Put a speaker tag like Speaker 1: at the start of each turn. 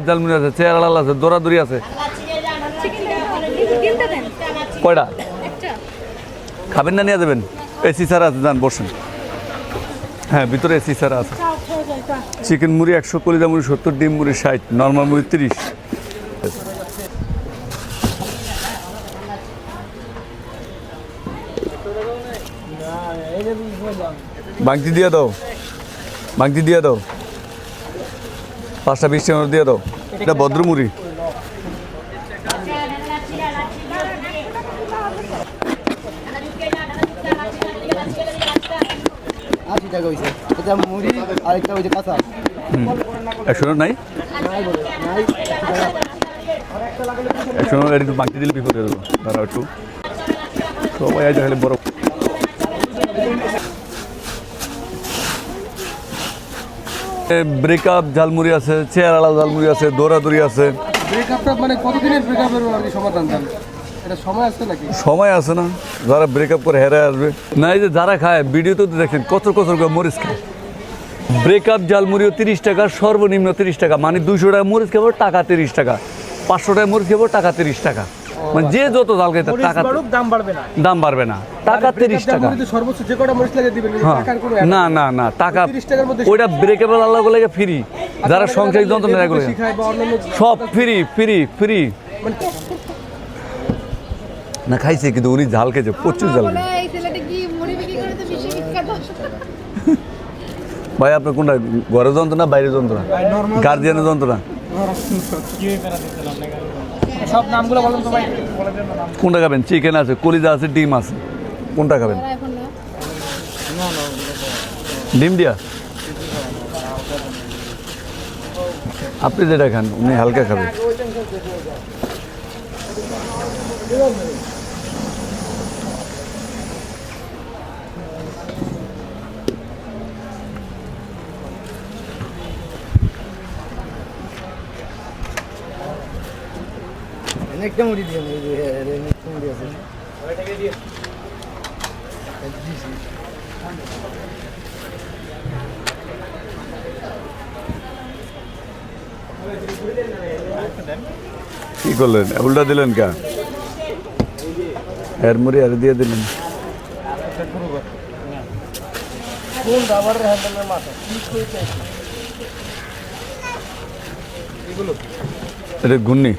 Speaker 1: জালমুড়ি আছে, চেয়ারাল আছে, দৌড়াদৌড়ি আছে। কয়টা খাবেন না নিয়ে যাবেন? এসি ছাড়া আছে, যান বসেন। হ্যাঁ, ভিতরে এসি ছাড়া আছে। চিকেন মুড়ি 100, কলিজা মুড়ি 70, ডিম মুড়ি 60, নর্মাল মুড়ি 30। বাংতি দিয়ে দাও, বাংতি দিয়ে দাও, 5টা 20 টাকা দিয়ে দাও। এটা ভদ্রমুড়ি। একশো নাই, একশো একটু বাংতি দিলে বিপদে দেবো। দাঁড়াও একটু, সবাই আজ খালি বড়। ব্রেকআপ ঝালমুড়ি আছে, চেয়ারালা ঝালমুড়ি আছে, দৌড়াদৌড়ি আছে।
Speaker 2: ব্রেকআপটা মানে কতদিনের ব্রেকআপের সমাধান জানেন? এটা সময় আছে নাকি?
Speaker 1: সময় আছে না, যারা ব্রেকআপ করে হেরে আসবে না। এই যে যারা খায় ভিডিওতে দেখেন কত কত করে মরিচ খায়। ব্রেকআপ ঝালমুড়িও 30 টাকা, সর্বনিম্ন 30 টাকা। মানে 200 টাকা মরিচ খাবো, টাকা 30 টাকা। 500 টাকা মরিচ খাবো, টাকা 30 টাকা। মানে যে যত জাল খাইতে টাকা
Speaker 2: দাম বাড়বে না,
Speaker 1: দাম বাড়বে না, টাকা 30 টাকা।
Speaker 2: সর্বোচ্চ যে কটা মরিচ লাগে দিবেন, টাকার কোনো
Speaker 1: না না না, টাকা
Speaker 2: 30 টাকার মধ্যে
Speaker 1: ওইটা ব্রেকআপের আল্লাহ বলে ফ্রি। যারা সংসারিক যন্ত্রণা এগুলো সব ফ্রি ফ্রি ফ্রি। না খাইছে, কিন্তু উনি ঝাল খেয়েছে, প্রচুর ঝাল খেয়েছে। ভাই আপনার কোনটা, ঘরের যন্ত্রণা বাইরের যন্ত্রণা, গার্জিয়ানের যন্ত্রণা?
Speaker 2: সব নামগুলো বলুন তো ভাই।
Speaker 1: কোনটা খাবেন? চিকেন আছে, কলিজা আছে, ডিম আছে, কোনটা খাবেন? ডিম দিয়া? আপনি যেটা খান, উনি হালকা খাবেন।
Speaker 2: একটা মুড়ি দিয়ে মুড়ি আছে।
Speaker 1: কি করলেন, উল্টা দিলেন কে? এর মুড়ি আর দিয়ে দিলেন।
Speaker 2: কোন রাবারের হ্যান্ডেলের মাথা
Speaker 1: এটা ঘূর্ণি।